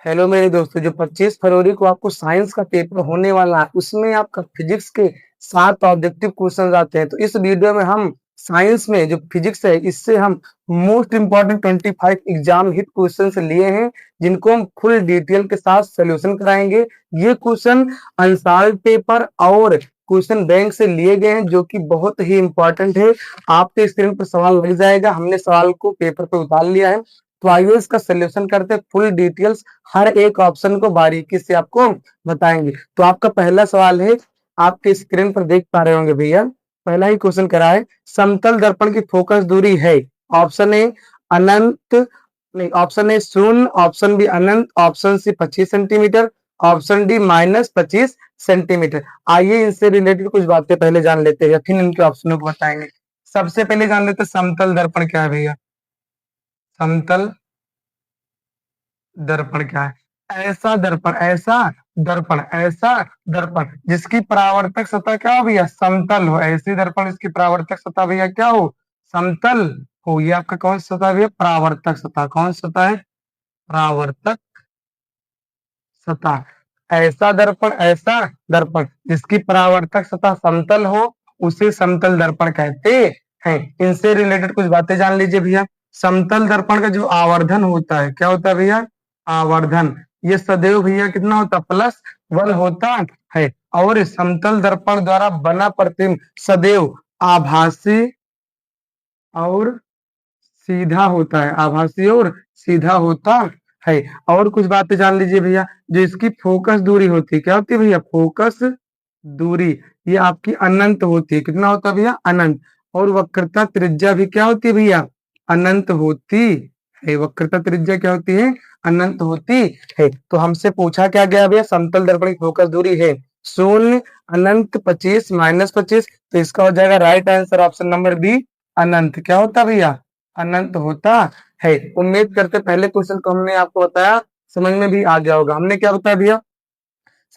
Hello मेरे दोस्तों, जो 25 फरवरी को आपको साइंस का पेपर होने वाला है, उसमें आपका फिजिक्स के 7 ऑब्जेक्टिव क्वेश्चन आते हैं। तो इस वीडियो में हम साइंस में जो फिजिक्स है, इससे हम most important 25 exam hit question लिए हैं, जिनको हम फुल डिटेल के साथ सोल्यूशन कराएंगे। ये क्वेश्चन अनसॉल्व पेपर और क्वेश्चन बैंक से लिए गए हैं, जो कि बहुत ही इंपॉर्टेंट है। आपके स्क्रीन पर सवाल लग जाएगा, हमने सवाल को पेपर पे उतार लिया है। तो आइए इसका सोल्यूशन करते हैं। फुल डिटेल्स हर एक ऑप्शन को बारीकी से आपको बताएंगे। तो आपका पहला सवाल है, आपके स्क्रीन पर देख पा रहे होंगे भैया। पहला ही क्वेश्चन करा है, समतल दर्पण की फोकस दूरी है। ऑप्शन ए अनंत, नहीं, ऑप्शन ए शून्य, ऑप्शन बी अनंत, option C 25 centimetre, option D -25 centimetre. आइए इनसे रिलेटेड कुछ बातें पहले जान लेते हैं, फिर इनके ऑप्शनों को बताएंगे। सबसे पहले जान लेते हैं समतल दर्पण क्या है भैया। समतल दर्पण क्या है? ऐसा दर्पण जिसकी परावर्तक सतह क्या हो भैया? समतल हो। ऐसे दर्पण इसकी परावर्तक सतह भैया क्या हो? समतल हो। ये आपका कौन सा सतह भैया? परावर्तक सतह। कौन सा सतह है? परावर्तक सतह। ऐसा दर्पण जिसकी परावर्तक सतह समतल हो, उसे समतल दर्पण कहते हैं। इनसे रिलेटेड कुछ बातें जान लीजिए भैया। समतल दर्पण का जो आवर्धन होता है, क्या होता है भैया? आवर्धन। ये सदैव भैया कितना होता? +1 होता है। और इस समतल दर्पण द्वारा बना प्रतिबिंब सदैव आभासी और सीधा होता है। आभासी और सीधा होता है। और कुछ बातें जान लीजिए भैया। जो इसकी फोकस दूरी होती है, क्या होती है भैया? फोकस दूरी ये आपकी अनंत होती है। कितना होता है भैया? अनंत। और वक्रता त्रिज्या भी क्या होती है भैया? अनंत होती है। वक्रता त्रिज्या क्या होती है? अनंत होती है। तो हमसे पूछा क्या गया भैया? समतल दर्पण की फोकस दूरी है शून्य, अनंत, 25, -25। तो इसका हो जाएगा right answer option number B, अनंत। क्या होता भैया? अनंत होता है। उम्मीद करते पहले क्वेश्चन को हमने आपको बताया, समझ में भी आ गया होगा। हमने क्या बताया भैया?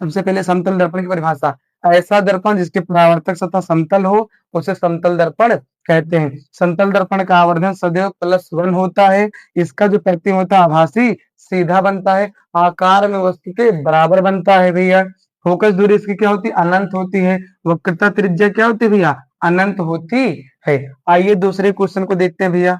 सबसे पहले समतल दर्पण की परिभाषा। ऐसा दर्पण जिसके परावर्तक सतह समतल हो, उसे समतल दर्पण कहते हैं। समतल दर्पण का आवर्धन सदैव +1 होता है। इसका जो प्रतिबिंब होता है आभासी सीधा बनता है। आकार में वस्तु के बराबर बनता है भैया। फोकस दूरी इसकी क्या होती है? अनंत होती है। वक्रता त्रिज्या क्या होती है भैया? अनंत होती है। आइए दूसरे क्वेश्चन को देखते हैं भैया।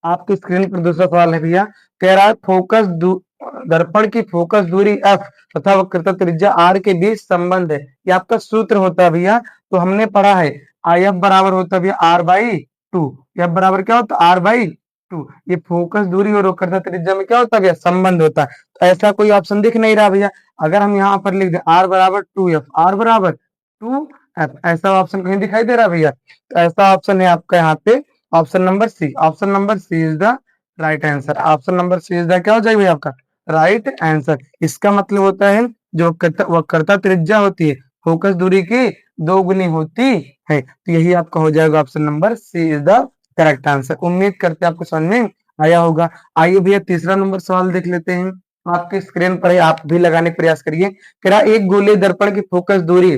आपकी स्क्रीन पर दूसरा सवाल है भैया। कह रहा है दर्पण की फोकस दूरी f तथा वक्रता त्रिज्या r के बीच संबंध है। ये आपका सूत्र होता है भैया। तो हमने पढ़ा है IF बराबर होता है भैया r/2। F बराबर क्या होता है? r/2। ये फोकस दूरी और वक्रता त्रिज्या में क्या होता है भैया? संबंध होता है। तो ऐसा कोई ऑप्शन दिख नहीं रहा भैया। अगर हम यहाँ पर लिख दें r बराबर 2f, r बराबर 2f, ऐसा ऑप्शन कहीं दिखाई दे रहा भैया? तो ऐसा ऑप्शन है आपका यहाँ पे option number C. Option number C is the right answer. Option number C is the क्या हो जाएगा आपका? Right answer. इसका मतलब होता है जो वक्रता त्रिज्या होती है, फोकस दूरी की 2 गुनी होती है। तो यही आपका हो जाएगा option number C is the correct answer. उम्मीद करते हैं आपको समझ में आया होगा। आइए भैया तीसरा नंबर सवाल देख लेते हैं। आपके स्क्रीन पर है, आप भी लगाने का प्रयास करिए। कह रहा एक गोलीय दर्पण की फोकस दूरी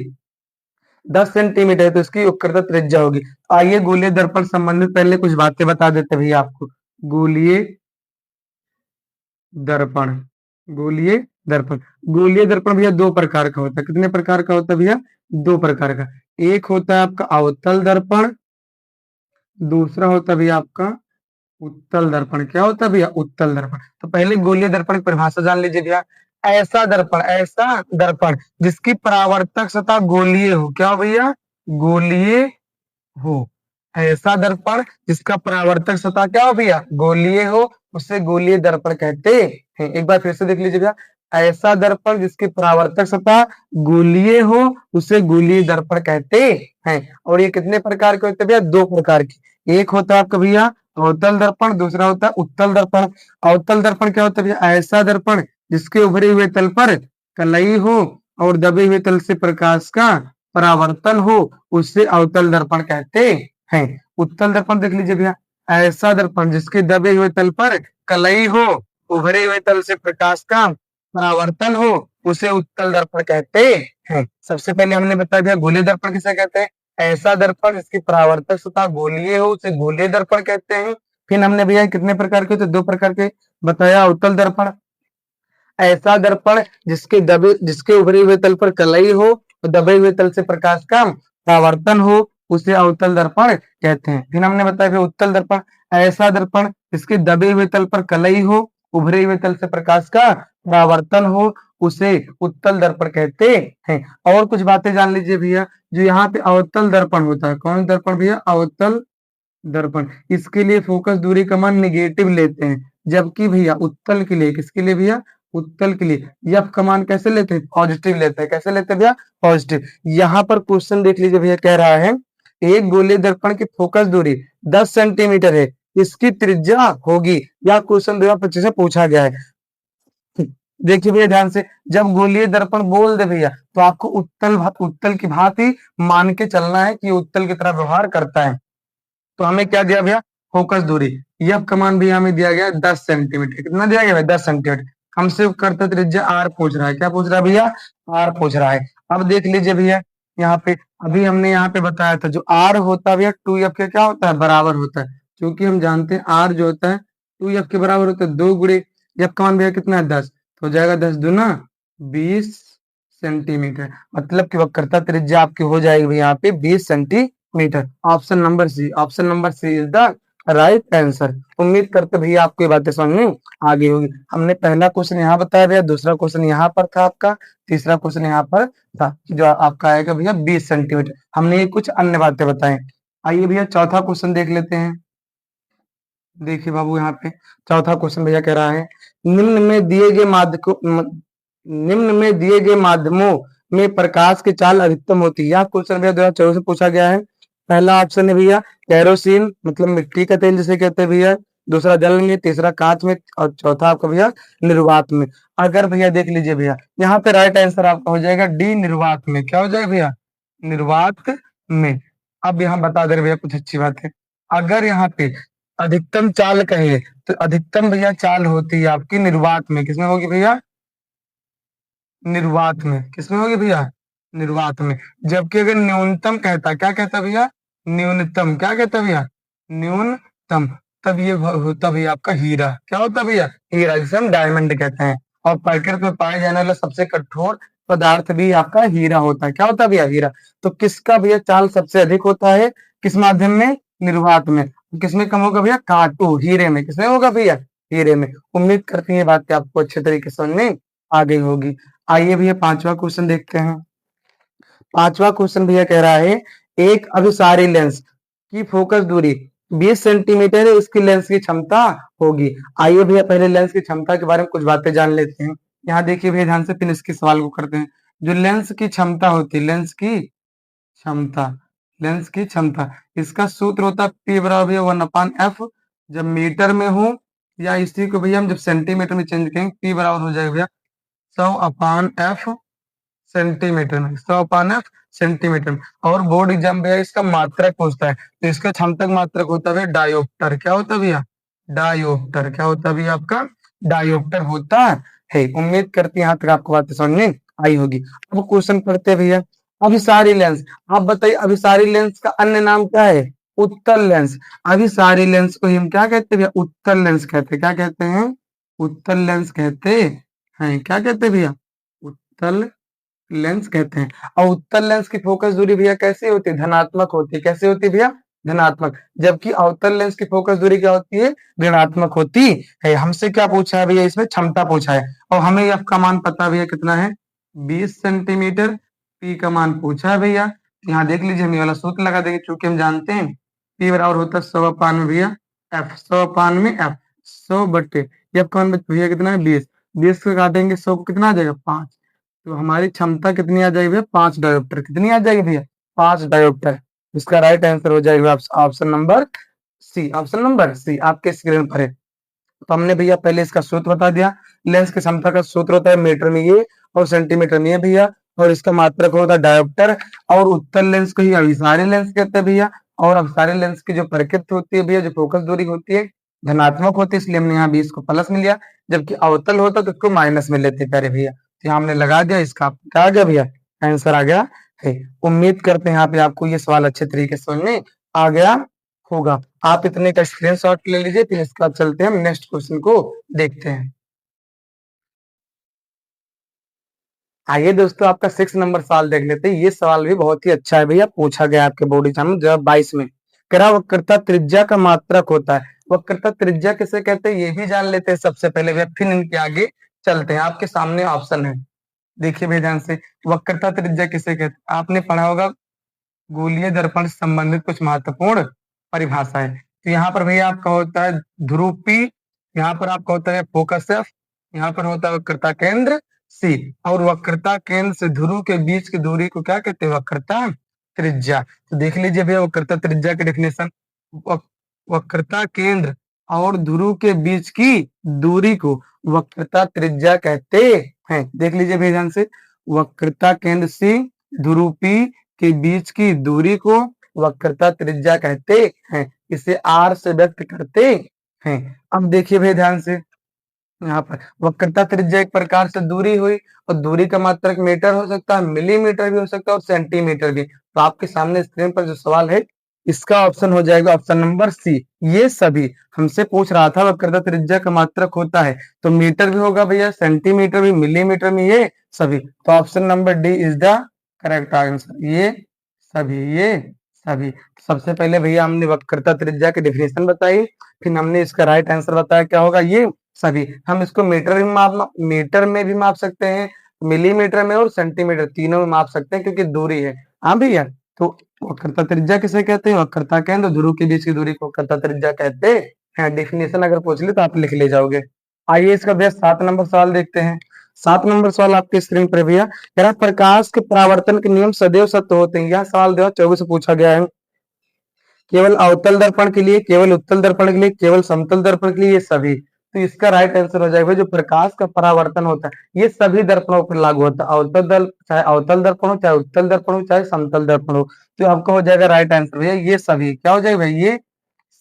10 सेंटीमीटर है, तो इसकी वक्रता त्रिज्या होगी। आइए गोलीय दर्पण संबंधित पहले कुछ बातें बता देते भैया आपको। गोलीय दर्पण, गोलीय दर्पण, गोलीय दर्पण भैया 2 प्रकार का होता है। कितने प्रकार का होता है भैया? 2 प्रकार का। एक होता है आपका अवतल दर्पण, दूसरा होता है भैया आपका उत्तल दर्पण। क्या होता है भैया? उत्तल दर्पण। तो पहले गोलीय दर्पण की परिभाषा जान लीजिए भैया। ऐसा दर्पण जिसकी परावर्तक सतह गोलीय हो। क्या हो भैया? गोलीय हो। ऐसा दर्पण जिसका परावर्तक सतह क्या हो भैया? गोलीय हो, उसे गोलीय दर्पण कहते हैं। एक बार फिर से देख लीजिए भैया। ऐसा दर्पण जिसकी परावर्तक सतह गोलीय हो, उसे गोलीय दर्पण कहते हैं। और ये कितने प्रकार के होते हैं भैया? 2 प्रकार के। एक होता है आपका भैया अवतल दर्पण, दूसरा होता है उत्तल दर्पण। अवतल दर्पण क्या होता है भैया? ऐसा दर्पण जिसके उभरे हुए तल पर कलई हो और दबे हुए तल से प्रकाश का परावर्तन हो, उससे अवतल दर्पण कहते हैं। उत्तल दर्पण देख लीजिए भैया। ऐसा दर्पण जिसके दबे हुए तल पर कलई हो, उभरे हुए तल से प्रकाश का परावर्तन हो, उसे उत्तल दर्पण कहते हैं। सबसे पहले हमने बताया भैया गोलीय दर्पण किसे कहते हैं? ऐसा दर्पण जिसकी परावर्तक सतह गोलीय हो, उसे गोलीय दर्पण कहते हैं। फिर हमने भैया कितने प्रकार के होते? 2 प्रकार के बताया। उत्तल दर्पण ऐसा दर्पण जिसके उभरे हुए तल पर कलई हो और दबे हुए तल से प्रकाश का परावर्तन हो, उसे अवतल दर्पण कहते हैं। फिर हमने बताया फिर उत्तल दर्पण, ऐसा दर्पण जिसके दबे हुए तल पर कलई हो, उभरे हुए तल से प्रकाश का परावर्तन हो, उसे उत्तल दर्पण कहते हैं। और कुछ बातें जान लीजिए भैया, जो यहाँ पे अवतल दर्पण होता है, कौन दर्पण भैया? अवतल दर्पण। इसके लिए फोकस दूरी का मान निगेटिव लेते हैं, जबकि भैया उत्तल के लिए, किसके लिए भैया? उत्तल के लिए एफ का मान कैसे लेते हैं? पॉजिटिव लेते हैं। कैसे लेते हैं भैया? पॉजिटिव। यहाँ पर क्वेश्चन देख लीजिए भैया, कह रहा है एक गोलीय दर्पण की फोकस दूरी 10 सेंटीमीटर है, इसकी त्रिज्या होगी। यह क्वेश्चन 2025 से पूछा गया है। देखिए भैया ध्यान से, जब गोलीय दर्पण बोल दे भैया तो आपको उत्तल की भांति मान के चलना है कि उत्तल की तरह व्यवहार करता है। तो हमें क्या दिया भैया? फोकस दूरी। एफ का मान भी हमें दिया गया 10 सेंटीमीटर। कितना दिया गया भाई? 10 सेंटीमीटर। हमसे करता त्रिज्या आर पूछ रहा है। क्या पूछ रहा है भैया? आर पूछ रहा है। अब देख लीजिए भैया, यहाँ पे अभी हमने यहाँ पे बताया था, जो आर होता है भैया 2f के क्या होता है? बराबर होता है। क्योंकि हम जानते हैं आर जो होता है 2f के बराबर होता है। 2 गुणे एफ का मान भैया कितना है? 10। तो हो जाएगा 10 दूना 20 सेंटीमीटर। मतलब कि वक्रता त्रिज्या आपकी हो जाएगी भैया यहाँ पे 20 centimetre. Option number C, option number C is the right answer. उम्मीद करते भैया आपको ये बातें समझ में आ गई होगी। हमने पहला क्वेश्चन यहाँ बताया भैया, दूसरा क्वेश्चन यहाँ पर था आपका, तीसरा क्वेश्चन यहाँ पर था, जो आपका आएगा भैया 20 सेंटीमीटर। हमने ये कुछ अन्य बातें बताएं। आइए भैया चौथा क्वेश्चन देख लेते हैं। देखिए बाबू, यहाँ पे चौथा क्वेश्चन भैया कह रहा है निम्न में दिए गए निम्न में दिए गए माध्यमों में प्रकाश की चाल अधिकतम होती है। यह क्वेश्चन भैया 2024 से पूछा गया है। पहला ऑप्शन है भैया केरोसिन, मतलब मिट्टी का तेल जिसे कहते हैं भैया, दूसरा जल में, तीसरा कांच में, और चौथा आपका भैया निर्वात में। अगर भैया देख लीजिए भैया, यहाँ पे राइट आंसर आपका हो जाएगा डी, निर्वात में। क्या हो जाएगा भैया? निर्वात में। अब यहाँ बता दे रहे भैया कुछ अच्छी बात है। अगर यहाँ पे अधिकतम चाल कहे तो अधिकतम भैया चाल होती है आपकी निर्वात में। किसमें होगी भैया? निर्वात में। किसमें होगी भैया? निर्वात में। जबकि अगर न्यूनतम कहता, क्या कहता भैया? न्यूनतम। क्या कहता भैया? न्यूनतम। तब ये होता भैया आपका हीरा। क्या होता भैया? हीरा, जिसे हम डायमंड कहते हैं। और प्रकृति में पाए जाने वाला सबसे कठोर पदार्थ भी आपका हीरा होता है। क्या होता है भैया? हीरा। तो किसका भैया चाल सबसे अधिक होता है? किस माध्यम में? निर्वात में। किसमें कम होगा भैया? कांटो, हीरे में। किसमें होगा भैया? हीरे में। उम्मीद करते हैं ये बात आपको अच्छे तरीके से समझ में आ गई होगी। आइए भैया पांचवा क्वेश्चन देखते हैं। पांचवा क्वेश्चन भैया कह रहा है एक अभिसारी लेंस की फोकस दूरी 20 सेंटीमीटर है, उसकी लेंस की क्षमता होगी। आइए भैया पहले लेंस की क्षमता के बारे में कुछ बातें जान लेते हैं। यहाँ देखिए भैया ध्यान से, फिर इसके सवाल को करते हैं। जो लेंस की क्षमता होती है, लेंस की क्षमता, लेंस की क्षमता, इसका सूत्र होता है P बराबर भैया 1/f। जब मीटर में हो या इसी को भैया हम जब सेंटीमीटर में चेंज करेंगे, P बराबर हो जाएगा भैया 100/f सेंटीमीटर में, 100/f सेंटीमीटर में। और बोर्ड एग्जाम भैया इसका मात्रक पूछता है, तो इसका क्षमता मात्रक होता है डायोप्टर। क्या होता है भैया? डायोप्टर। क्या होता है भैया? आपका डायोप्टर होता है। उम्मीद करती हैं यहाँ तक आपको बातें समझ में आई होगी। अब क्वेश्चन पढ़ते हैं भैया। अभिसारी लेंस, आप बताइए अभिसारी लेंस का अन्य नाम क्या है? उत्तल लेंस। अभिसारी लेंस को हम क्या कहते हैं भैया? उत्तल लेंस कहते हैं। क्या कहते हैं? उत्तल लेंस कहते हैं। क्या कहते हैं भैया? उत्तल लेंस कहते हैं। और उत्तल लेंस की फोकस दूरी भैया कैसी होती है? धनात्मक होती है। कैसे होती है भैया? धनात्मक। जबकि अवतल लेंस की फोकस दूरी क्या होती है? ऋणात्मक होती है। हमसे क्या पूछा है भैया? इसमें क्षमता पूछा है, और हमें एफ का मान पता है भैया कितना है? 20 सेंटीमीटर। पी का मान पूछा है भैया, यहाँ देख लीजिए, हम ये वाला सूत्र लगा देंगे, क्योंकि हम जानते हैं पी बराबर होता है 100/पान में भैया एफ, 100/पान में एफ, 100 बटे एफ का मान भैया कितना है? 20। 20 को काटेंगे 100 को, कितना आ जाएगा? 5। तो हमारी क्षमता कितनी आ जाएगी भैया? 5 डायोप्टर। कितनी आ जाएगी भैया? 5 डायोप्टर। इसका राइट आंसर हो जाएगा option number C. Option number C आपके स्क्रीन पर है। तो हमने भैया पहले इसका सूत्र बता दिया। लेंस की क्षमता का सूत्र होता है मीटर में ये और सेंटीमीटर में ये भैया, और इसका मात्रक होता है डायोप्टर। और उत्तल लेंस को ही अभिसारी लेंस कहते हैं भैया। और अभिसारी लेंस की जो प्रकृति होती है भैया, जो फोकस दूरी होती है, धनात्मक होती है, इसलिए हमने यहाँ 20 को प्लस में लिया। जबकि अवतल होता तो उसको माइनस में लेते प्यारे भैया। तो यहाँ हमने लगा दिया, इसका क्या आ गया भैया? आंसर आ गया है। उम्मीद करते हैं यहाँ पे आपको ये सवाल अच्छे तरीके से समझ में आ गया होगा। आप इतने का स्क्रीनशॉट ले लीजिए, फिर इसके बाद चलते हैं हम नेक्स्ट क्वेश्चन को देखते हैं। आइए दोस्तों, आपका 6 नंबर सवाल देख लेते हैं। ये सवाल भी बहुत ही अच्छा है भैया, पूछा गया आपके बोर्ड एग्जाम में 2022 में। कह रहा वक्रता त्रिज्या का मात्रक होता है। वक्रता त्रिज्या किसे कहते हैं ये भी जान लेते हैं सबसे पहले भैया, फिर इनके आगे चलते हैं। आपके सामने ऑप्शन है, देखिए भैया ध्यान से। वक्रता त्रिज्या किसे कहते हैं, आपने पढ़ा होगा गोलीय दर्पण से संबंधित कुछ महत्वपूर्ण परिभाषा है। तो यहाँ पर भैया आपका होता है ध्रुव P, यहाँ पर आपका होता है फोकस F, यहाँ पर होता है वक्रता केंद्र C, और वक्रता केंद्र से ध्रुव के बीच की दूरी को क्या कहते हैं, वक्रता त्रिज्या। तो देख लीजिए भैया वक्रता त्रिज्या की डेफिनेशन, वक्रता केंद्र और ध्रुव के बीच की दूरी को वक्रता त्रिज्या कहते हैं। देख लीजिए भैया ध्यान से, वक्रता केंद्र C ध्रुव P के बीच की दूरी को वक्रता त्रिज्या कहते हैं। इसे R से व्यक्त करते हैं। अब देखिए भैया ध्यान से, यहाँ पर वक्रता त्रिज्या एक प्रकार से दूरी हुई, और दूरी का मात्रक मीटर हो सकता है, मिलीमीटर भी हो सकता है, और सेंटीमीटर भी। तो आपके सामने स्क्रीन पर जो सवाल है इसका ऑप्शन हो जाएगा ऑप्शन नंबर C। ये सभी हमसे पूछ रहा था वक्रता त्रिज्या का मात्रक होता है, तो मीटर भी होगा भैया, सेंटीमीटर भी, मिलीमीटर में, ये सभी। तो option number D is the correct answer. ये सभी। सबसे पहले भैया हमने वक्रता त्रिज्या की डेफिनेशन बताई, फिर हमने इसका राइट आंसर बताया क्या होगा, ये सभी। हम इसको मीटर में भी माप सकते हैं, मिलीमीटर में और सेंटीमीटर तीनों में माप सकते हैं, क्योंकि दूरी है। हाँ भैया, तो वक्रता त्रिज्या किसे कहते हैं, वक्रता केंद्र ध्रुव के बीच की दूरी को वक्रता त्रिज्या कहते हैं। डेफिनेशन अगर पूछ ले तो आप लिख ले जाओगे। आइए इसका भैया 7 नंबर सवाल देखते हैं। 7 नंबर सवाल आपके स्क्रीन पर भैया, कह रहा प्रकाश के परावर्तन के नियम सदैव सत्य होते हैं। यह सवाल 2024 से पूछा गया है। केवल अवतल दर्पण के लिए, केवल उत्तल दर्पण के लिए, केवल समतल दर्पण के लिए, ये सभी। तो इसका राइट आंसर हो जाएगा जो प्रकाश का परावर्तन होता है ये सभी दर्पणों पर लागू होता है, चाहे अवतल दर्पण हो, चाहे उत्तल दर्पण हो, चाहे समतल दर्पण हो। तो आपका हो जाएगा राइट आंसर भैया ये सभी। क्या हो जाएगा भैया, ये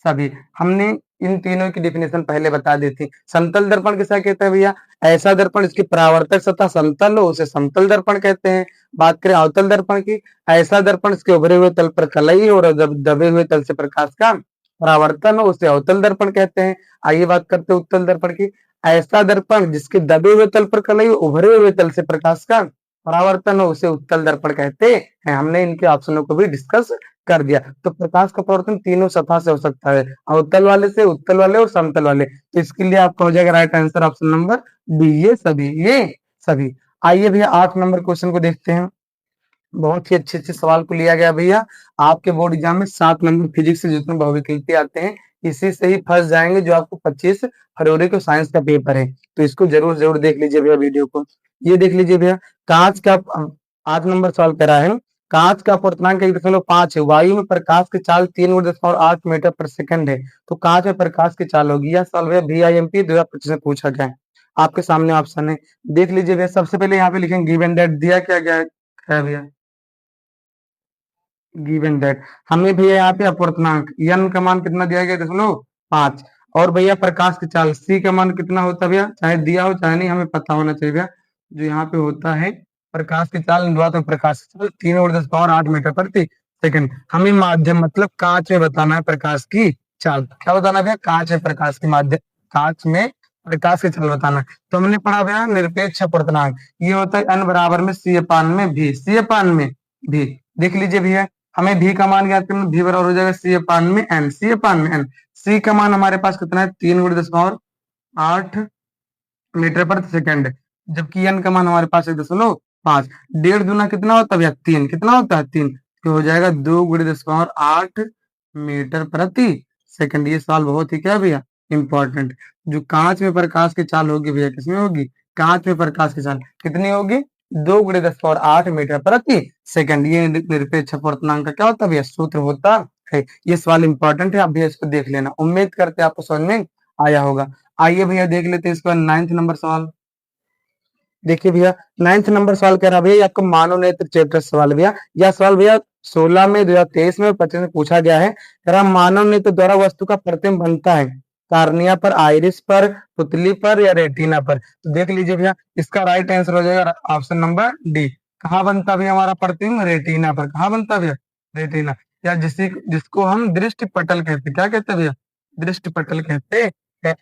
सभी। हमने इन तीनों की डेफिनेशन पहले बता दी थी। समतल दर्पण किसे कहते हैं भैया, ऐसा दर्पण इसकी परावर्तक सतह समतल हो उसे समतल दर्पण कहते हैं। बात करें अवतल दर्पण की, ऐसा दर्पण इसके उभरे हुए तल पर कलई और दबे हुए तल से प्रकाश का परावर्तन हो उसे अवतल दर्पण कहते हैं। आइए बात करते हैं उत्तल दर्पण की, ऐसा दर्पण जिसके दबे हुए तल पर कलई उभरे हुए तल से प्रकाश का परावर्तन हो उसे उत्तल दर्पण कहते हैं। हमने इनके ऑप्शनों को भी डिस्कस कर दिया। तो प्रकाश का परावर्तन तीनों सतह से हो सकता है, अवतल वाले से, उत्तल वाले और समतल वाले। तो इसके लिए आपका हो जाएगा right answer option number B, ये सभी। आइए भैया 8 नंबर क्वेश्चन को देखते हैं। बहुत ही अच्छे अच्छे सवाल को लिया गया भैया। आपके बोर्ड एग्जाम में 7 नंबर फिजिक्स से जितने बहुविकल्पी आते हैं इसी से ही फंस जाएंगे, जो आपको 25 फरवरी को साइंस का पेपर है। तो इसको जरूर जरूर देख लीजिए भैया वीडियो को। ये देख लीजिए भैया, कांच का 8 नंबर सवाल करा है। कांच का अपूर्णांक 1.5 है, वायु में प्रकाश की चाल 3.8 मीटर पर सेकंड है, तो कांच में प्रकाश की चाल होगी। यह सवाल भैया VIMP 2025 में पूछा गया है। आपके सामने ऑप्शन है, देख लीजिए भैया। सबसे पहले यहाँ पे लिखेंगे गिवन दैट, दिया क्या गया है भैया, गिवन दैट। हमें भैया यहाँ पे अपूर्णांक n का मान कितना दिया गया, 5, और भैया प्रकाश की चाल c का मान कितना होता है भैया, चाहे दिया हो चाहे नहीं, हमें पता होना चाहिए भैया। जो यहाँ पे होता है प्रकाश की चाल, प्रकाश की चाल 3/10 मीटर प्रति सेकंड। हमें माध्यम मतलब कांच में बताना है प्रकाश की चाल। क्या बताना है भैया, कांच में प्रकाश की माध्यम, कांच में प्रकाश की चाल बताना है। तो हमने पढ़ा भैया निरपेक्ष अपूर्णांक, ये होता है n बराबर में c/v। देख लीजिए भैया, हमें भी का मान ज्ञात करना, भी बराबर हो जाएगा c/n। सी का मान हमारे पास कितना है, 3/8 मीटर प्रति सेकंड, जबकि n का मान हमारे पास 1.5। 1.5 दूना कितना होता है भैया, 3। कितना होता है, 3। तो हो जाएगा 2 × 10⁸ मीटर प्रति सेकंड। ये सवाल बहुत ही क्या भैया इंपॉर्टेंट। जो कांच में प्रकाश की चाल होगी भैया, किसमें होगी, कांच में प्रकाश की चाल कितनी होगी, 2 × 10⁸ मीटर प्रति सेकंड। ये निरपेक्ष अपूर्णांक का क्या होता है भैया, सूत्र होता है। ये सवाल इंपॉर्टेंट है, आप भैया इसको देख लेना। उम्मीद करते हैं आपको समझ में आया होगा। आइए भैया देख लेते हैं इसके बाद 9 नंबर सवाल। देखिए भैया 9 नंबर सवाल कह रहा भैया आपको मानव नेत्र चैप्टर सवाल भैया। यह सवाल भैया 16 में, 2023 में और 25 में पूछा गया है। कह रहा मानव नेत्र द्वारा वस्तु का प्रतिबिंब बनता है कार्निया पर, आइरिस पर, पुतली पर या रेटिना पर। तो देख लीजिए भैया, इसका राइट आंसर हो जाएगा ऑप्शन नंबर डी। कहाँ बनता भैया हमारा प्रतिबिंब, रेटिना पर। कहाँ बनता भैया, रेटिना, या जिसको हम दृष्टि पटल कहते हैं। क्या कहते हैं भैया, दृष्टि पटल कहते हैं।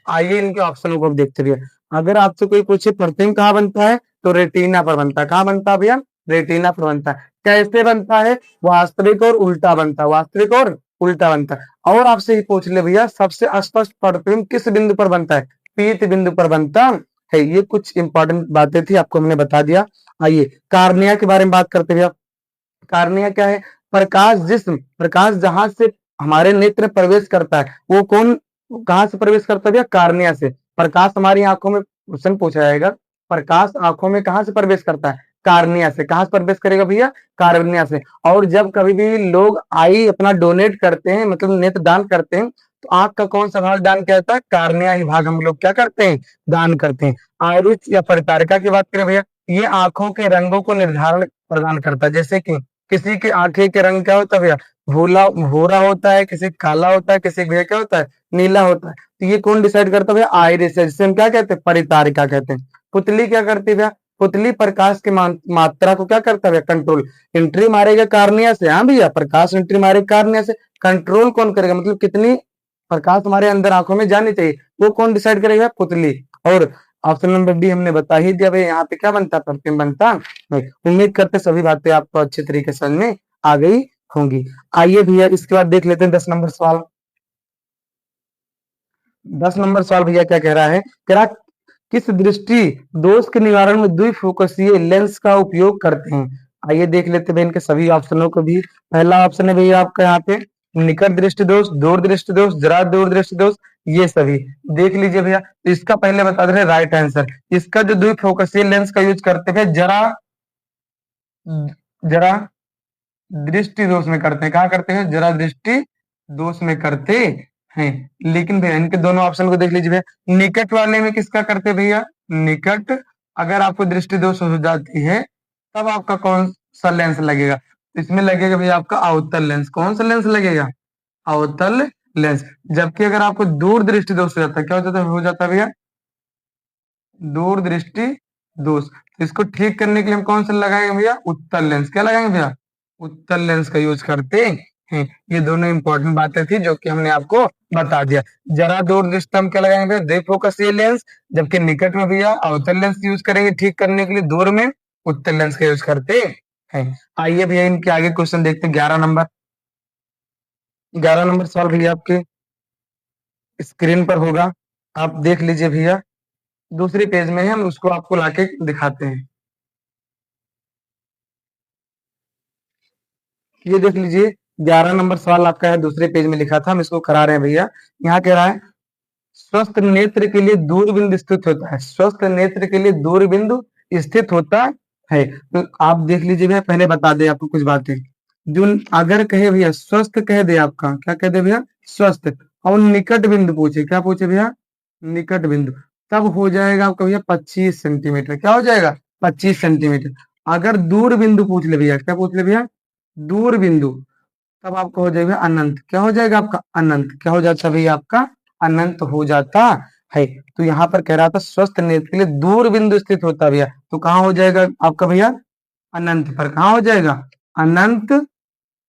आइए इनके ऑप्शनों को अब देखते भैया। अगर आपसे कोई पूछे प्रतिबिंब कहाँ बनता है, तो रेटिना पर बनता है। कहाँ बनता है भैया? रेटिना पर बनता है। कैसे बनता है? वास्तविक और उल्टा बनता है, वास्तविक और उल्टा बनता है। और आपसे ही पूछ ले भैया, सबसे स्पष्ट प्रतिबिंब किस बिंदु पर बनता है? पीत बिंदु पर बनता है। ये कुछ इंपॉर्टेंट बातें थी, आपको हमने बता दिया। आइए कार्निया के बारे में बात करते भैया। कार्निया क्या है? प्रकाश जिस्म, प्रकाश जहां से हमारे नेत्र में प्रवेश करता है वो कौन, कहां से प्रवेश करता है भैया? कार्निया से। प्रकाश हमारी आंखों में, क्वेश्चन पूछा जाएगा, प्रकाश आंखों में कहां से प्रवेश करता है? कार्निया से। कहां से प्रवेश करेगा भैया? कार्निया से। और जब कभी भी लोग आई अपना डोनेट करते हैं, मतलब नेत्र दान करते हैं, तो आंख का कौन सा भाग दान करता है? कार्निया ही भाग हम लोग क्या करते हैं? दान करते हैं। आइरिस या परितारिका की बात करें भैया, ये आंखों के रंगों को निर्धारण प्रदान करता है। जैसे कि किसी की आंखें के रंग क्या होता है भैया? भूला भूरा होता है, किसी काला होता है, किसी भैया क्या होता है? नीला होता है। तो ये कौन डिसाइड करता है भैया? आइरिस है, जिसे हम क्या कहते हैं? परितारिका कहते हैं। पुतली क्या करती है भैया? पुतली प्रकाश की मात्रा को क्या करता है भैया? कंट्रोल। एंट्री मारेगा कार्निया से, हाँ भैया, प्रकाश एंट्री मारेगा कार्निया से। कंट्रोल कौन करेगा, मतलब कितनी प्रकाश हमारे अंदर आंखों में जानी चाहिए, वो कौन डिसाइड करेगा? पुतली। और ऑप्शन नंबर डी हमने बता ही दिया भाई, यहाँ पे क्या बनता है? प्रतिबिंब बनता है। उम्मीद करते सभी बातें आपको अच्छे तरीके से समझ में आ गई होंगी। आइए भैया इसके बाद देख लेते हैं 10 नंबर सवाल। 10 नंबर सवाल भैया क्या कह रहा है? कह रहा किस दृष्टि दोष के निवारण में द्विफोकसीय लेंस का उपयोग करते हैं? आइए देख लेते हैं इनके सभी ऑप्शनों को भी। पहला ऑप्शन है भैया आपका यहाँ पे निकट दृष्टि दोष, दूर दृष्टि दोष, जरा दूर दृष्टि दोष, ये सभी देख लीजिए भैया। तो इसका पहले बता दे रहे राइट आंसर। इसका जो द्विफोकसीय लेंस का यूज करते हैं जरा जरा दृष्टि दोष में करते हैं। कहा करते हैं? जरा दृष्टि दोष में करते हैं। लेकिन भैया इनके दोनों ऑप्शन को देख लीजिए भैया। निकट वाले में किसका करते हैं भैया? निकट। अगर आपको दृष्टि दोष हो जाती है तब आपका कौन सा लेंस लगेगा? इसमें लगेगा भैया आपका अवतल लेंस। कौन सा लेंस लगेगा? अवतल लेंस। जबकि अगर आपको दूर दृष्टि दोष हो जाता है, क्या हो जाता है? हो जाता है भैया दूर दृष्टि दोष। इसको ठीक करने के लिए हम कौन सा लगाएंगे भैया? उत्तल लेंस। क्या लगाएंगे भैया? उत्तल लेंस का यूज करते हैं। ये दोनों इंपॉर्टेंट बातें थी जो कि हमने आपको बता दिया। जरा दूर दृष्टि हम क्या लगाएंगे भैया? द्विफोकसीय लेंस। जबकि निकट में भैया अवतल लेंस यूज करेंगे ठीक करने के लिए। दूर में उत्तल लेंस का यूज करते हैं। आइए भैया इनके आगे क्वेश्चन देखते हैं। 11 नंबर, 11 नंबर सवाल भैया आपके स्क्रीन पर होगा, आप देख लीजिए भैया। दूसरे पेज में है, हम उसको आपको लाके दिखाते हैं। ये देख लीजिए 11 नंबर सवाल आपका है, दूसरे पेज में लिखा था, हम इसको करा रहे हैं भैया। यहाँ कह रहा है स्वस्थ नेत्र के लिए दूरबिंदु स्थित होता है। स्वस्थ नेत्र के लिए दूरबिंदु स्थित होता है। तो आप देख लीजिए भैया, पहले बता दे आपको कुछ बातें। जो अगर कहे भैया स्वस्थ कह दे, आपका क्या कह दे भैया? स्वस्थ। और निकट बिंदु पूछे, क्या पूछे भैया? निकट बिंदु। तब हो जाएगा आपका भैया 25 सेंटीमीटर। क्या हो जाएगा? 25 सेंटीमीटर। अगर दूर बिंदु पूछ ले भैया, क्या पूछ ले भैया? दूर बिंदु। तब आपका हो जाएगा अनंत। क्या हो जाएगा आपका? अनंत। क्या हो जाता है भैया? आपका अनंत हो जाता है। तो यहाँ पर कह रहा था स्वस्थ नेत्र के लिए दूर बिंदु स्थित होता है भैया, तो कहाँ हो जाएगा आपका भैया? अनंत पर। कहाँ हो जाएगा? अनंत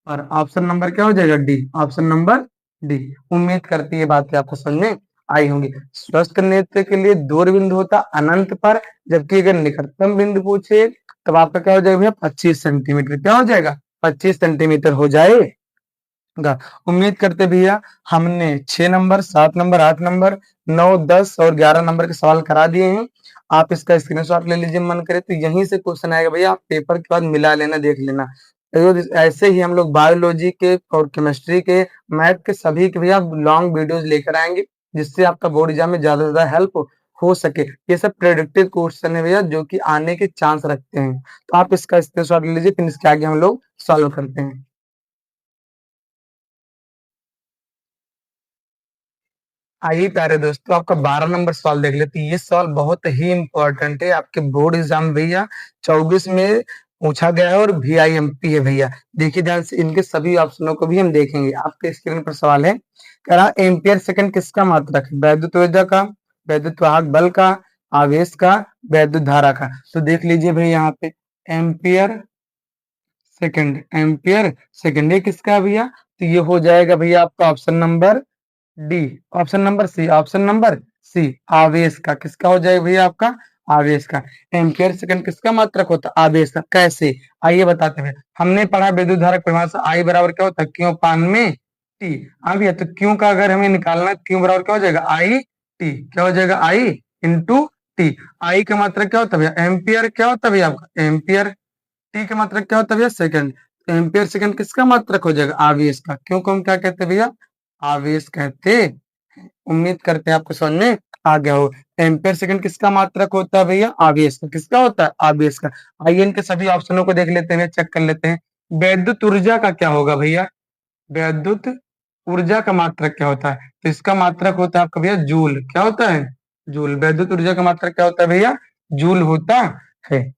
पर। ऑप्शन नंबर क्या हो जाएगा? डी। Option number D. उम्मीद करती है बातें आपको समझ में आई होंगी। स्वस्थ नेत्र के लिए दूर बिंदु होता अनंत पर, जबकि अगर निकटतम बिंदु पूछे तब आपका क्या हो जाएगा भैया? 25 सेंटीमीटर। क्या हो जाएगा? 25 सेंटीमीटर हो जाएगा। उम्मीद करते भैया हमने 6 नंबर, 7 नंबर, 8 नंबर, 9, 10 और 11 नंबर के सवाल करा दिए हैं। आप इसका स्क्रीनशॉट ले लीजिए, मन करे तो यहीं से क्वेश्चन आएगा भैया, आप पेपर के बाद मिला लेना, देख लेना। तो ऐसे ही हम लोग बायोलॉजी के और केमिस्ट्री के, मैथ के सभी के भैया लॉन्ग वीडियोस लेकर आएंगे, जिससे आपका बोर्ड एग्जाम में ज्यादा से ज्यादा हेल्प हो सके। ये सब प्रेडिक्टेड क्वेश्चन है भैया, जो कि आने के चांस रखते हैं। तो आप इसका स्क्रीनशॉट ले लीजिए, फिर इसके आगे हम लोग सॉल्व करते हैं। आइए प्यारे दोस्तों, आपका 12 नंबर सवाल देख लेते हैं। ये सवाल बहुत ही इंपॉर्टेंट है, आपके बोर्ड एग्जाम भैया 24 में पूछा गया है और VIMP है भैया। देखिए ध्यान से, इनके सभी ऑप्शनों को भी हम देखेंगे। आपके स्क्रीन पर सवाल है, कह रहा एम्पियर सेकंड किसका मात्रक है? वैद्युत ऊर्जा का, वैद्युत वाहक बल का, आवेश का, वैद्युत धारा का। तो देख लीजिए भैया यहाँ पे एम्पियर सेकंड, एम्पियर सेकंड ये किसका है भैया? तो ये हो जाएगा भैया आपका option number D. Option number C, option number C आवेश का। किसका हो जाएगा भैया? आपका आवेश का। एम्पियर सेकंड किसका मात्रक होता है? आवेश का। कैसे, आइए बताते हैं। हमने पढ़ा विद्युत धारा की परिभाषा, आई बराबर क्या होता है? क्यू पान में टी। अब ये तो क्यू का अगर हमें निकालना है, क्यू बराबर क्या हो जाएगा? I T. क्या हो जाएगा? आई इंटू टी। आई का मात्रक क्या होता है भैया? एम्पियर। क्या होता है भैया आपका? एम्पियर। टी का मात्रक क्या होता है भैया? सेकंड। तो एम्पियर सेकंड किसका मात्रक हो जाएगा? आवेश का। क्यों को हम क्या कहते हैं भैया? आवेश कहते। उम्मीद करते हैं आपको समझ में आ गया हो। एम्पियर सेकंड किसका मात्रक होता है भैया? आवेश का। किसका होता है? आवेश का। आइए इनके सभी ऑप्शनों को देख लेते हैं, चेक कर लेते हैं। वैद्युत ऊर्जा का क्या होगा भैया? वैद्युत ऊर्जा का मात्रक क्या होता है? तो इसका मात्रक होता है आपका भैया जूल। क्या होता है? जूल। वैद्युत ऊर्जा का मात्रक क्या होता है भैया? जूल होता है।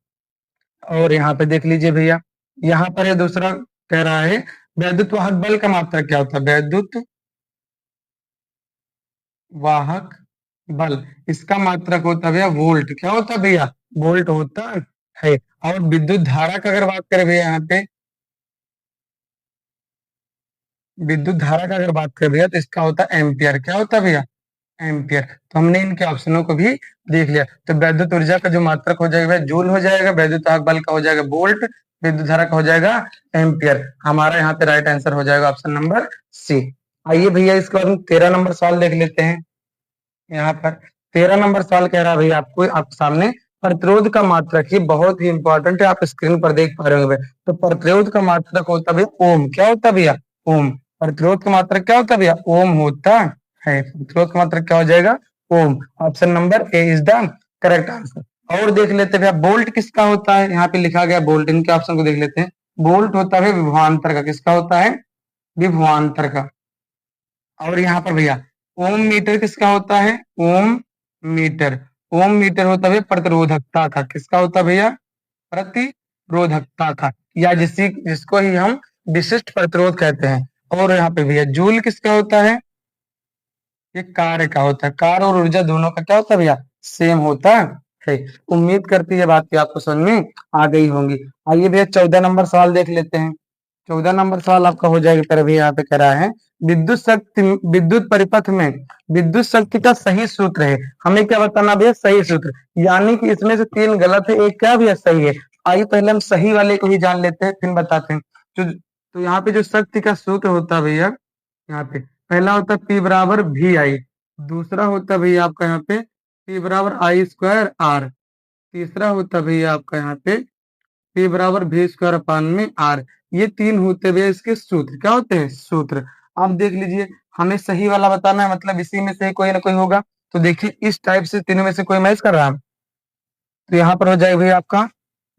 और यहाँ पे देख लीजिए भैया, यहाँ पर ये दूसरा कह रहा है वैद्युत वाहक बल का मात्रक क्या होता है? वैद्युत वाहक बल, इसका मात्रक होता है भैया वोल्ट। क्या होता है भैया? वोल्ट होता है। और विद्युत धारा का अगर बात करें भैया, यहाँ पे विद्युत धारा का अगर बात करें भैया, तो इसका होता है एम्पियर। क्या होता है भैया? एम्पियर। तो हमने इनके ऑप्शनों को भी देख लिया। तो वैद्युत ऊर्जा का जो मात्रक हो जाएगा वह जूल हो जाएगा, वैद्युत वाहक बल का हो जाएगा वोल्ट, विद्युत धारा का हो जाएगा एम्पियर। हमारा यहाँ पे राइट आंसर हो जाएगा ऑप्शन नंबर सी। आइए भैया इसके बाद हम 13 नंबर सवाल देख लेते हैं। यहाँ पर 13 नंबर सवाल कह रहा है भैया आपको, आपके सामने प्रतिरोध का मात्रक, ये बहुत ही इंपॉर्टेंट है, आप स्क्रीन पर देख पा रहे होंगे। तो प्रतिरोध का मात्रक होता है भैया ओम। क्या होता है भैया? ओम। प्रतिरोध का मात्रक क्या होता है भैया? ओम होता है। प्रतिरोध का मात्रक क्या हो जाएगा? Ohm. Option number A is the correct answer. और देख लेते हैं भैया बोल्ट किसका होता है? यहाँ पे लिखा गया बोल्ट। इनके ऑप्शन को देख लेते हैं। बोल्ट होता है विभवांतर का। किसका होता है? विभवांतर का। और यहाँ पर भैया ओम मीटर किसका होता है? ओम मीटर। ओम मीटर होता है प्रतिरोधकता का। किसका होता है भैया? प्रतिरोधकता का, या जिसको ही हम विशिष्ट प्रतिरोध कहते हैं। और यहाँ पे भैया जूल किसका होता है? ये कार्य का होता है। कार्य और ऊर्जा दोनों का क्या होता है भैया? सेम होता है। उम्मीद करती है बात की आपको समझ में आ गई होंगी। आइए भैया 14 नंबर सवाल देख लेते हैं। 14 नंबर सवाल आपका हो जाएगा। पर भैया यहाँ पे कह रहा है विद्युत शक्ति, विद्युत परिपथ में विद्युत शक्ति का सही सूत्र है। हमें क्या बताना भैया? सही सूत्र। यानी कि इसमें से 3 गलत है, एक क्या भैया? सही है। आइए पहले हम सही वाले को ही जान लेते हैं, फिर बताते हैं। तो यहाँ पे जो शक्ति का सूत्र होता है भैया, यहाँ पे पहला होता है पी बराबर वी आई, दूसरा होता है भैया आपका यहाँ पे पी बराबर आई स्क्वायर आर, तीसरा होता है भैया आपका यहाँ पे पी बराबर वी स्क्वायर अपान में आर। ये 3 होते हुए इसके सूत्र। क्या होते हैं? सूत्र। आप देख लीजिए, हमें सही वाला बताना है, मतलब इसी में से कोई ना कोई होगा। तो देखिए इस टाइप से तीनों में से कोई मैच कर रहा है, तो यहाँ पर हो जाएगा भैया आपका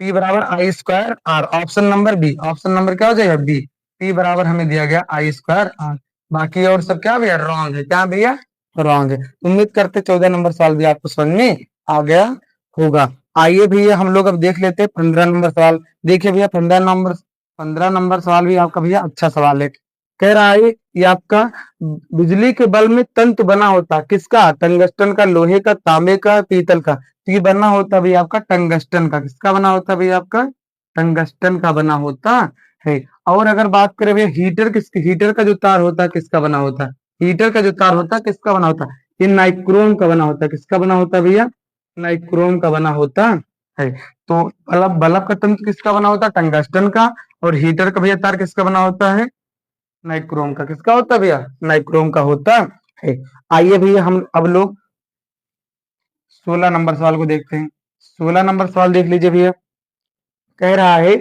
P बराबर I square R. Option number B. Option number क्या हो जाएगा? बी। P बराबर हमें दिया गया आई स्क्वायर आर। बाकी और सब क्या भैया? रॉन्ग है। क्या भैया? रॉन्ग है। उम्मीद करते 14 नंबर सवाल भी आपको समझ में आ गया होगा। आइए भैया हम लोग अब देख लेते हैं 15 नंबर सवाल। देखिए भैया 15 नंबर सवाल भी आपका भैया अच्छा सवाल है। कह रहा है ये आपका बिजली के बल्ब में तंतु बना होता किसका? टंगस्टन का, लोहे का, तांबे का, पीतल का। तो ये बना होता भैया आपका टंगस्टन का। किसका बना होता भैया आपका? टंगस्टन का बना होता है। और अगर बात करें भैया हीटर का जो तार होता है किसका बना होता है? हीटर का जो तार होता है किसका बना होता है? ये नाइक्रोम का बना होता है। किसका बना होता है भैया? नाइक्रोम का बना होता है। तो बल्ब बल्ब का तंतु किसका बना होता है? टंगस्टन का। और हीटर का भैया तार किसका बना होता है? नाइक्रोम का। किसका होता है भैया? नाइक्रोम का होता है। आइए भैया हम अब लोग 16 नंबर सवाल को देखते हैं। 16 नंबर सवाल देख लीजिए भैया। कह रहा है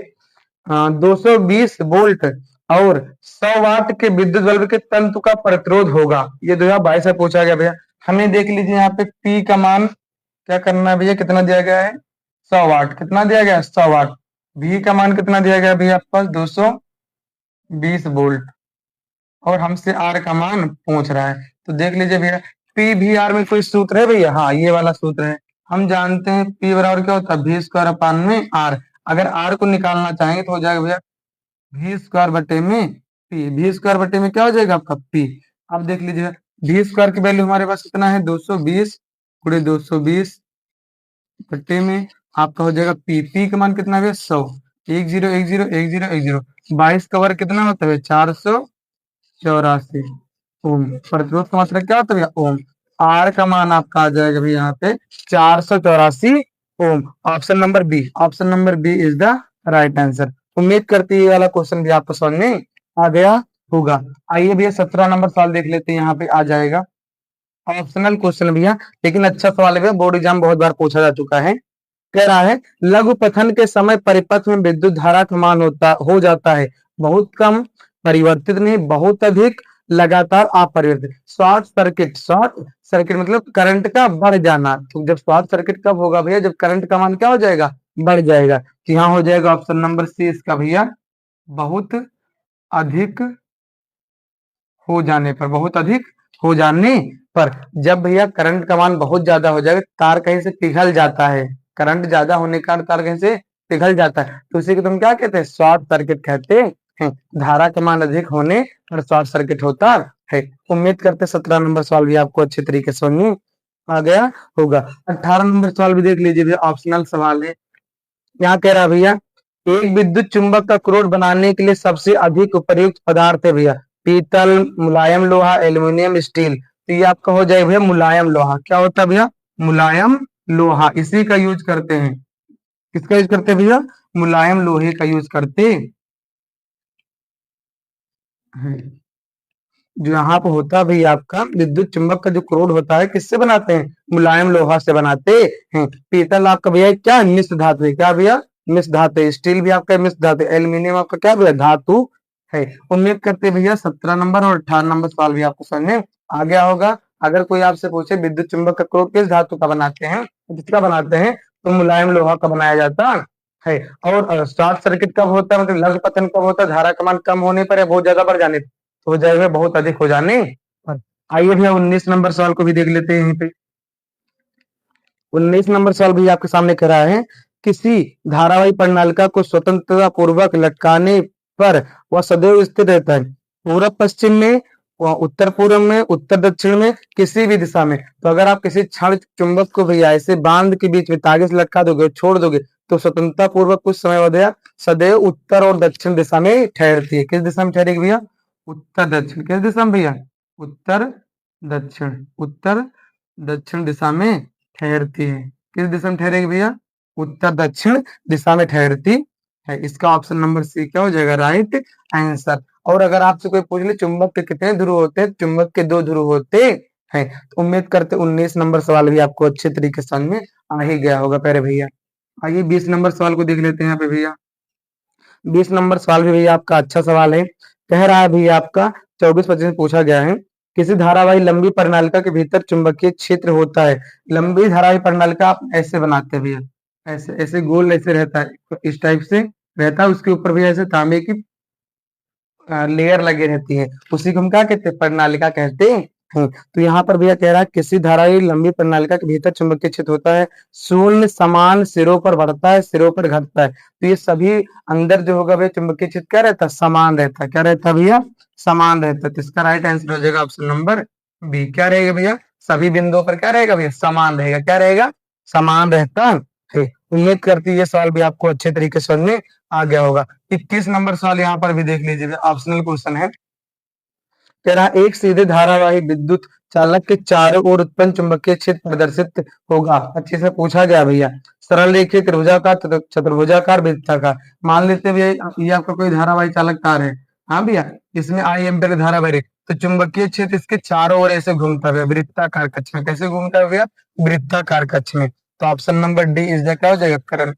220 वोल्ट और 100 वाट के विद्युत बल्ब के तंतु का प्रतिरोध होगा। ये 2022 से पूछा गया भैया। हमें देख लीजिए यहाँ पे पी का मान क्या करना है भैया? कितना दिया गया है? 100 वाट। कितना दिया गया है? 100 वाट। वी का मान कितना दिया गया भैया आपके पास? 220 वोल्ट। और हमसे आर का मान पूछ रहा है। तो देख लीजिए भैया पी वी आर में कोई सूत्र है भैया? हाँ ये वाला सूत्र है। हम जानते हैं पी बराबर क्या होता है? वी स्क्वायर अपान में आर। अगर आर को निकालना चाहेंगे तो हो जाएगा भैया वी स्क्वायर बटे में पी। वी स्क्वायर बटे में क्या हो जाएगा आपका? पी। अब देख लीजिए वी स्क्वायर की वैल्यू हमारे पास कितना है? 220 गुणे 220 बटे में आपका हो जाएगा पी। पी का मान कितना है? 100। 10101010 22 का वर्ग कितना होता है? 484 ओम। प्रतिरोध का मात्रक क्या होता है? ओम। आर का मान आपका आ जाएगा भी यहाँ पे 484 ohm. Option number B is the right answer. उम्मीद करती है ये वाला क्वेश्चन भी आपको समझ में आ गया होगा। आइए भैया 17 नंबर सवाल देख लेते हैं, यहाँ पे आ जाएगा ऑप्शनल क्वेश्चन भैया, लेकिन अच्छा सवाल है भैया, बोर्ड एग्जाम बहुत बार पूछा जा चुका है। कह रहा है लघु पथन के समय परिपथ में विद्युत धारा का मान हो जाता है बहुत कम, परिवर्तित नहीं, बहुत अधिक, लगातार, अपरिवर्तित। शॉर्ट सर्किट मतलब करंट का बढ़ जाना। तो जब शॉर्ट सर्किट कब होगा भैया, जब करंट का मान क्या हो जाएगा, बढ़ जाएगा। तो यहाँ हो जाएगा ऑप्शन नंबर सी इसका भैया, बहुत अधिक हो जाने पर। बहुत अधिक हो जाने पर जब भैया करंट का मान बहुत ज्यादा हो जाएगा, तार कहीं से पिघल जाता है। करंट ज्यादा होने के कारण तार कहीं से पिघल जाता है, तो उसी को तुम क्या कहते हैं, शॉर्ट सर्किट कहते हैं। धारा का मान अधिक होने पर शॉर्ट सर्किट होता है। उम्मीद करते 17 नंबर सवाल भी आपको अच्छे तरीके से समझ में आ गया होगा। 18 नंबर सवाल भी देख लीजिए भैया, ऑप्शनल सवाल है। यहाँ कह रहा भैया एक विद्युत चुंबक का क्रोड बनाने के लिए सबसे अधिक उपयुक्त पदार्थ है भैया पीतल, मुलायम लोहा, एल्यूमिनियम, स्टील। तो ये आपका हो जाएगा भैया मुलायम लोहा। क्या होता है भैया, मुलायम लोहा, इसी का यूज करते हैं। किसका यूज करते हैं भैया, मुलायम लोहे का यूज करते हैं। जो यहाँ पे होता है भैया आपका विद्युत चुंबक का जो क्रोड होता है, किससे बनाते हैं, मुलायम लोहा से बनाते हैं। पीतल आपका भैया क्या है, मिश्र धातु है। क्या भैया, मिश्र धातु है। स्टील भी आपका मिश्र धातु है। एल्यूमिनियम आपका क्या भैया, धातु है। उम्मीद करते हैं भैया 17 नंबर और 18 नंबर सवाल भी आपको समझ में आ गया होगा। अगर कोई आपसे पूछे विद्युत चुंबक का क्रोड किस धातु का बनाते हैं, किसका बनाते हैं, तो मुलायम लोहा का बनाया जाता है। और शॉर्ट सर्किट कब होता है, मतलब लघु पतन कब होता है, धारा का मान कम होने पर या बहुत ज्यादा बढ़ जाने पर, तो हो जाएगा बहुत अधिक हो जाने पर। आइए भैया 19 नंबर सवाल को भी देख लेते हैं यहीं पे। 19 नंबर सवाल भी आपके सामने कह रहा है किसी धारावाही प्रणालिका को स्वतंत्रता पूर्वक लटकाने पर वह सदैव स्थिर रहता है पूरब पश्चिम में, वह उत्तर पूर्व में, उत्तर दक्षिण में, किसी भी दिशा में। तो अगर आप किसी क्षण चुंबक को भैया ऐसे बांध के बीच में तागे से लटका दोगे, छोड़ दोगे, तो स्वतंत्रता पूर्वक कुछ समय बाद भैया सदैव उत्तर और दक्षिण दिशा में ठहरती है। किस दिशा में ठहरेगी भैया, उत्तर दक्षिण। किस दिशा में भैया, उत्तर दक्षिण। उत्तर दक्षिण दिशा में ठहरती है। किस दिशा में ठहरेगी भैया, उत्तर दक्षिण दिशा में ठहरती है। इसका ऑप्शन नंबर सी क्या हो जाएगा, राइट आंसर। और अगर आपसे कोई पूछ ले चुंबक के कितने ध्रुव होते हैं, चुंबक के 2 ध्रुव होते हैं। तो उम्मीद करते 19 नंबर सवाल भी आपको अच्छे तरीके से समझ में आ ही गया होगा प्यारे भैया। आइए 20 नंबर सवाल को देख लेते हैं यहाँ पे भैया। 20 नंबर सवाल भी भैया आपका अच्छा सवाल है। कह रहा है भैया आपका 24-25 में पूछा गया है किसी धारावाही लंबी प्रणालिका के भीतर चुंबकीय क्षेत्र होता है। लंबी धारावाही प्रणालिका आप ऐसे बनाते हैं भैया, ऐसे ऐसे गोल ऐसे रहता है, तो इस टाइप से रहता है। उसके ऊपर भी ऐसे तांबे की लेयर लगी रहती है, उसी को हम क्या कहते हैं, प्रणालिका कहते हैं। तो यहाँ पर भैया कह रहा है किसी धारावाही लंबी प्रणालिका के भीतर चुंबकीय क्षेत्र होता है, शून्य समान सिरों पर बढ़ता है, सिरों पर घटता है। तो ये सभी अंदर जो होगा भैया चुंबकीय क्षेत्र क्या रहता है, समान रहता है। क्या रहता है भैया, समान रहता है। तो इसका राइट आंसर हो जाएगा ऑप्शन नंबर बी। क्या रहेगा भैया, सभी बिंदुओं पर क्या रहेगा भैया, समान रहेगा। क्या रहेगा, समान रहता है। उम्मीद करती है ये सवाल भी आपको अच्छे तरीके से समझ में आ गया होगा। 21 नंबर सवाल यहाँ पर भी देख लीजिए, ऑप्शनल क्वेश्चन है। कह रहा है एक सीधे धारावाही विद्युत चालक के चारों ओर उत्पन्न चुंबकीय क्षेत्र प्रदर्शित होगा। अच्छे से पूछा गया भैया। सरल रेखीय, त्रिभुजाकार, चतुर्भुजाकार, वृत्ताकार। मान लेते भैया ये आपका कोई धारावाही चालक तार है, हाँ भैया, इसमें आई एम्पीयर धारा बह रही, तो चुंबकीय क्षेत्र इसके चारों ओर ऐसे घूमता है वृत्ताकार कक्ष में। कैसे घूमता है भैया, वृत्ताकार कक्ष में। तो option number D is the क्या हो जाएगा, correct.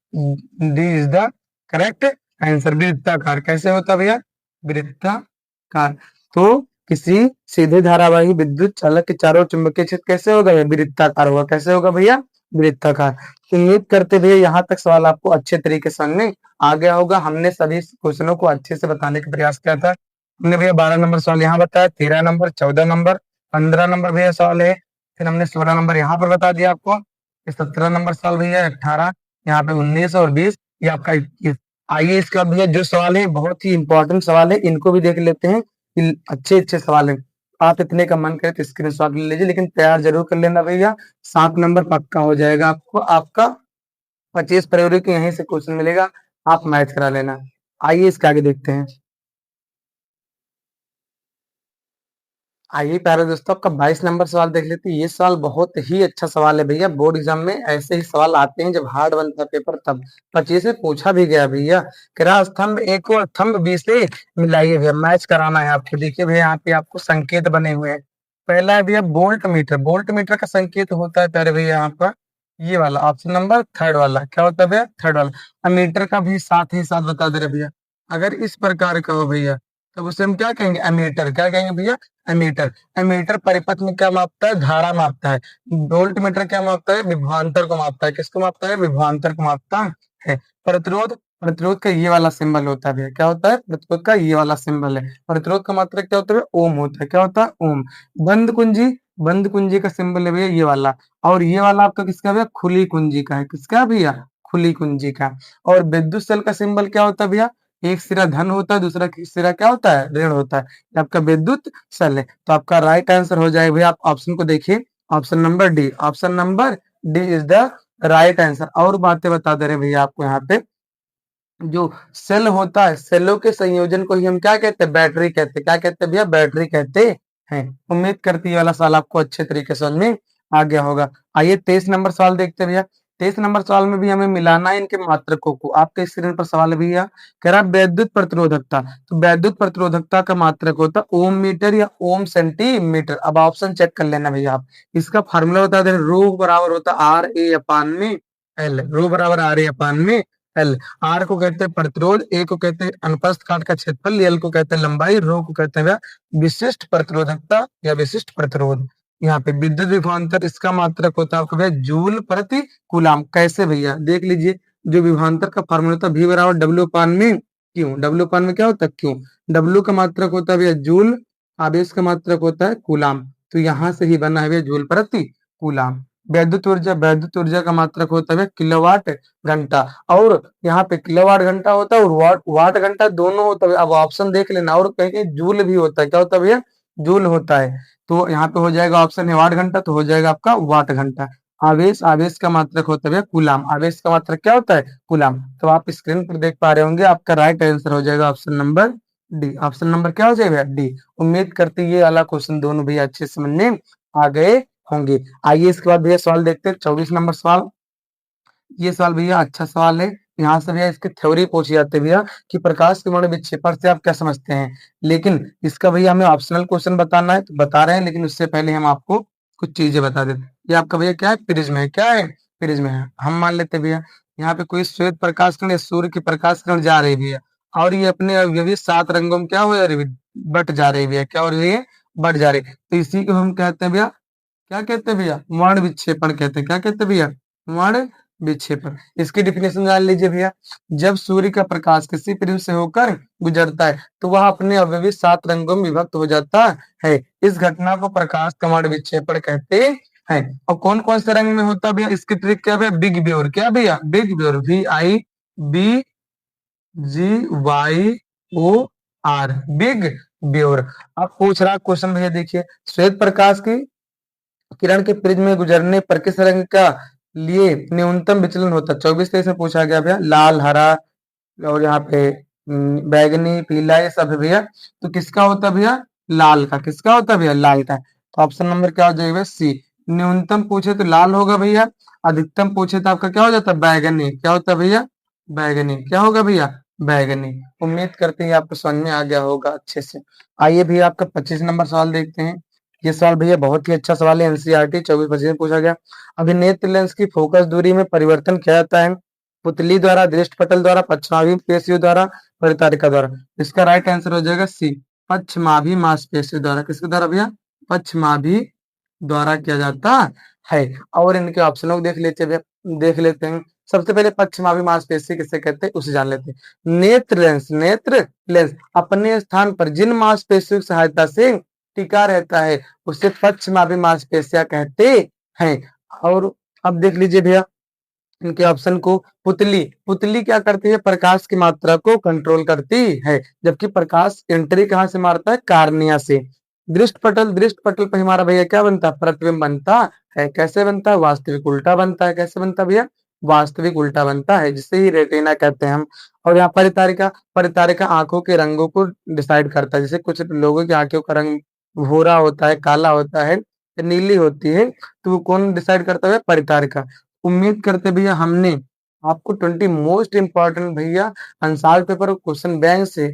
D is the correct answer. वृत्ताकार कैसे होता है भैया, वृत्ताकार। तो किसी सीधे धारावाही विद्युत चालक के चारों ओर चुंबकीय क्षेत्र कैसे होगा, वृत्ताकार होगा। कैसे होगा भैया, वृत्ताकार। उम्मीद करते भैया यहाँ तक सवाल आपको अच्छे तरीके से समझ में आ गया होगा। हमने सभी क्वेश्चनों को अच्छे से बताने का प्रयास किया था। हमने भैया 12 नंबर सवाल यहाँ बताया, 13 नंबर, 14 नंबर, 15 नंबर भैया सवाल है, फिर हमने 16 नंबर यहाँ पर बता दिया आपको। 17 नंबर सवाल भैया 18, यहाँ पे 19 और 20, ये आपका 21। आइए इसके बाद भैया जो सवाल है बहुत ही इंपॉर्टेंट सवाल है, इनको भी देख लेते हैं। अच्छे अच्छे सवाल हैं। आप इतने का मन करे तो स्क्रीनशॉट ले लीजिए, लेकिन तैयार जरूर कर लेना भैया। 7 नंबर पक्का हो जाएगा आपको। आपका 25 फरवरी को यहीं से क्वेश्चन मिलेगा, आप मैच करा लेना। आइए इसके आगे देखते हैं। आइए प्यारे दोस्तों, आपका 22 नंबर सवाल देख लेते हैं। ये सवाल बहुत ही अच्छा सवाल है भैया। बोर्ड एग्जाम में ऐसे ही सवाल आते हैं जब हार्ड बनता है पेपर तब। 25 से पूछा भी गया भैया। कह रहा स्तंभ ए को स्तंभ बी से मिलाइए भैया, मैच कराना है आपको। देखिए भैया, यहाँ पे आपको संकेत बने हुए हैं। पहला है भैया बोल्ट मीटर। बोल्ट मीटर का संकेत होता है प्यारे भैया यहाँ पर ये वाला ऑप्शन नंबर थर्ड वाला। क्या होता है भैया? थर्ड वाला। अमीटर का भी साथ ही साथ बता दे रहे भैया। अगर इस प्रकार का हो भैया तब उसे हम क्या कहेंगे? एमीटर। क्या कहेंगे भैया? एमीटर। एमीटर परिपथ में क्या मापता है? धारा मापता है। वोल्ट मीटर क्या मापता है? विभवांतर को मापता है। किसको मापता है? विभवांतर को मापता है। प्रतिरोध, प्रतिरोध का ये वाला सिंबल होता है भैया। क्या होता है? प्रतिरोध का ये वाला सिंबल है। प्रतिरोध का मात्रक क्या होता है? ओम होता है। क्या होता है? ओम। बंद कुंजी, बंद कुंजी का सिंबल है भैया ये वाला। और ये वाला आपका किसका भैया? खुली कुंजी का है। किसका भैया? खुली कुंजी का। और विद्युत सेल का सिंबल क्या होता है भैया? एक सिरा धन होता है, दूसरा सिरा क्या होता है? ऋण होता है। ये आपका विद्युत सेल है। तो आपका राइट आंसर हो जाएगा भैया। आप ऑप्शन को देखिए, option number D. Option number D is the right answer. और बातें बता दे रहे भैया आपको यहाँ पे। जो सेल होता है, सेलों के संयोजन को ही हम क्या कहते हैं? बैटरी कहते हैं। क्या कहते हैं भैया? बैटरी कहते हैं। उम्मीद करती है वाला सवाल आपको अच्छे तरीके से समझ में आ गया होगा। आइए 23 नंबर सवाल देखते हैं भैया। 23 नंबर सवाल में भी हमें मिलाना है इनके मात्रकों को। आपके स्क्रीन पर सवाल है भैया, कह रहा वैद्युत प्रतिरोधकता। तो वैद्युत प्रतिरोधकता का मात्रक होता है ओम मीटर या ओम सेंटीमीटर। अब ऑप्शन चेक कर लेना भैया आप। इसका फार्मूला बता दे। रो बराबर होता है आर ए अपान में एल। रो बराबर आर ए अपान में एल। आर को कहते हैं प्रतिरोध, ए को कहते हैं अनुप्रस्थ काट का क्षेत्रफल, एल को कहते हैं लंबाई, रो को कहते हैं विशिष्ट प्रतिरोधकता या विशिष्ट प्रतिरोध। यहाँ पे विद्युत विभवांतर इसका मात्रक होता है आपका भैया जूल प्रति कूलाम। कैसे भैया? देख लीजिए, जो विभवांतर का फॉर्मूला होता है V बराबर डब्ल्यू पान में क्यों। डब्ल्यू पान में क्या होता है? क्यों। डब्ल्यू का मात्रक होता है भैया जूल, आवेश का मात्रक होता है कूलाम। तो यहाँ से ही बना है भैया जूल प्रति कूलाम। वैद्युत ऊर्जा, वैद्युत ऊर्जा का मात्रक होता है किलोवाट घंटा। और यहाँ पे किलोवाट घंटा होता है और वाट वाट घंटा दोनों होता है। अब ऑप्शन देख लेना। और कहीं जूल भी होता है। क्या होता है भैया? जूल होता है। तो यहाँ पे हो जाएगा ऑप्शन है वाट घंटा, तो हो जाएगा आपका वाट घंटा। आवेश, आवेश का मात्रक होता है कूलाम। आवेश का मात्रक क्या होता है? कूलाम। तो आप स्क्रीन पर देख पा रहे होंगे, आपका राइट आंसर हो जाएगा option number D. Option number क्या हो जाएगा? डी। उम्मीद करते ये वाला क्वेश्चन दोनों भैया अच्छे से समझने आ गए होंगे। आइए इसके बाद भैया सवाल देखते हैं। 24 नंबर सवाल। ये सवाल भैया अच्छा सवाल है। यहाँ से भैया इसकी थ्योरी पूछी जाती है भैया कि प्रकाश के वर्ण विक्षेपण से आप क्या समझते हैं। लेकिन इसका भैया हमें ऑप्शनल क्वेश्चन बताना है तो बता रहे हैं, लेकिन उससे पहले हम आपको कुछ चीजें बता देते हैं। ये आपका भैया क्या है? प्रिज्म है। क्या है? प्रिज्म है। हम मान लेते हैं भैया यहाँ पे कोई श्वेत प्रकाश किरण या सूर्य की प्रकाश किरण जा रही है भैया, और ये अपने अवयवी 7 रंगों में क्या हो जा रही है? बट जा रही है भैया। क्या हो रही है? बट जा रही है। तो इसी को हम कहते हैं भैया, क्या कहते हैं भैया? वर्ण विक्षेपण कहते हैं। क्या कहते हैं भैया? वर्ण विक्षेपण। इसकी डिफिनेशन जान लीजिए भैया। जब सूर्य का प्रकाश किसी प्रिज्म से होकर गुजरता है तो वह अपने अवयवी 7 रंगों में विभक्त हो जाता है। इस घटना को प्रकाश का वर्ण विक्षेपण कहते हैं। और कौन कौन से रंग में होता है भैया? इसकी ट्रिक क्या है? बिग ब्योर। क्या भैया? बिग ब्योर। VIBGYOR। बिग ब्योर। अब पूछ रहा क्वेश्चन भैया, देखिए श्वेत प्रकाश की किरण के प्रिज्म में गुजरने पर किस रंग का लिए न्यूनतम विचलन होता है? 24-23 में पूछा गया भैया। लाल, हरा और यहाँ पे बैगनी, पीला, ये सब है भैया। तो किसका होता है भैया? लाल का। किसका होता है भैया? लाल का। तो ऑप्शन नंबर क्या हो जाएगा? सी। न्यूनतम पूछे तो लाल होगा भैया, अधिकतम पूछे तो आपका क्या हो जाता है? बैगनी। क्या होता है भैया? बैगनी। क्या होगा भैया? बैगनी। उम्मीद करते हैं आपको समझ में आ गया होगा अच्छे से। आइए भैया आपका 25 नंबर सवाल देखते हैं। ये सवाल भैया बहुत ही अच्छा सवाल है। एनसीईआरटी 24-25 में पूछा गया। अभिनेत्र लेंस की फोकस दूरी में परिवर्तन क्या जाता है? पुतली द्वारा, दृष्टि पटल द्वारा, पश्चिमाभी पेशियों द्वारा, परितारिका द्वारा। इसका राइट आंसर हो जाएगा सी, पश्चिमाभी मांसपेशियों द्वारा। किसके द्वारा भैया? पश्चिमाभी द्वारा किया जाता है। और इनके ऑप्शनों को देख लेते हैं। सबसे पहले पश्चिमाभी मांसपेशी किसे कहते हैं उसे जान लेते हैं। नेत्र लेंस, नेत्र लेंस अपने स्थान पर जिन मांसपेशियों की सहायता से टिका रहता है उसे पश्चिमाभी मांसपेशियां कहते हैं। और अब देख लीजिए भैया इनके ऑप्शन को। पुतली, पुतली क्या करती है? प्रकाश की मात्रा को कंट्रोल करती है, जबकि प्रकाश एंट्री कहाँ से मारता है? कार्निया से। दृष्टि पटल, दृष्टि पटल पर हमारा भैया क्या बनता है? प्रतिबिंब बनता है। कैसे बनता है? वास्तविक उल्टा बनता है। कैसे बनता है भैया? वास्तविक उल्टा बनता है, जिसे ही रेटिना कहते हैं हम। और यहाँ परितारिका, परितारिका आंखों के रंगों को डिसाइड करता है। जैसे कुछ लोगों की आंखों का रंग भूरा होता है, काला होता है, या नीली होती है, तो वो कौन डिसाइड करता है? परितारिका। उम्मीद करते भैया हमने आपको 20 मोस्ट इंपॉर्टेंट भैया आंसर पेपर क्वेश्चन बैंक से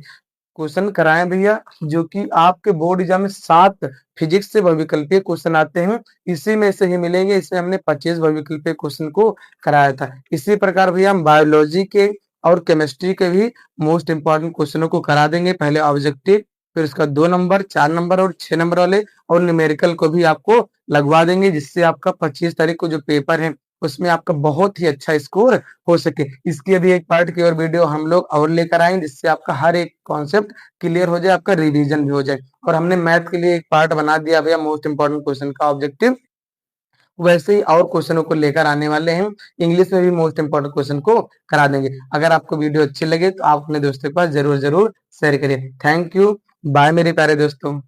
क्वेश्चन कराएं भैया, जो कि आपके बोर्ड एग्जाम में 7 फिजिक्स से बहुविकल्पीय क्वेश्चन आते हैं, इसी में से ही मिलेंगे। इसमें हमने 25 बहुविकल्पीय क्वेश्चन को कराया था। इसी प्रकार भैया हम बायोलॉजी के और केमिस्ट्री के भी मोस्ट इंपॉर्टेंट क्वेश्चनों को करा देंगे। पहले ऑब्जेक्टिव, फिर उसका 2 नंबर, 4 नंबर और 6 नंबर वाले, और न्यूमेरिकल को भी आपको लगवा देंगे, जिससे आपका 25 तारीख को जो पेपर है उसमें आपका बहुत ही अच्छा स्कोर हो सके। इसकी अभी एक पार्ट की और वीडियो हम लोग और लेकर आएंगे, जिससे आपका हर एक कॉन्सेप्ट क्लियर हो जाए, आपका रिवीजन भी हो जाए। और हमने मैथ के लिए एक पार्ट बना दिया भैया मोस्ट इंपॉर्टेंट क्वेश्चन का ऑब्जेक्टिव, वैसे ही और क्वेश्चनों को लेकर आने वाले हैं। इंग्लिश में भी मोस्ट इंपॉर्टेंट क्वेश्चन को करा देंगे। अगर आपको वीडियो अच्छी लगे तो आप अपने दोस्तों के पास जरूर जरूर शेयर करिए। थैंक यू, बाय मेरे प्यारे दोस्तों।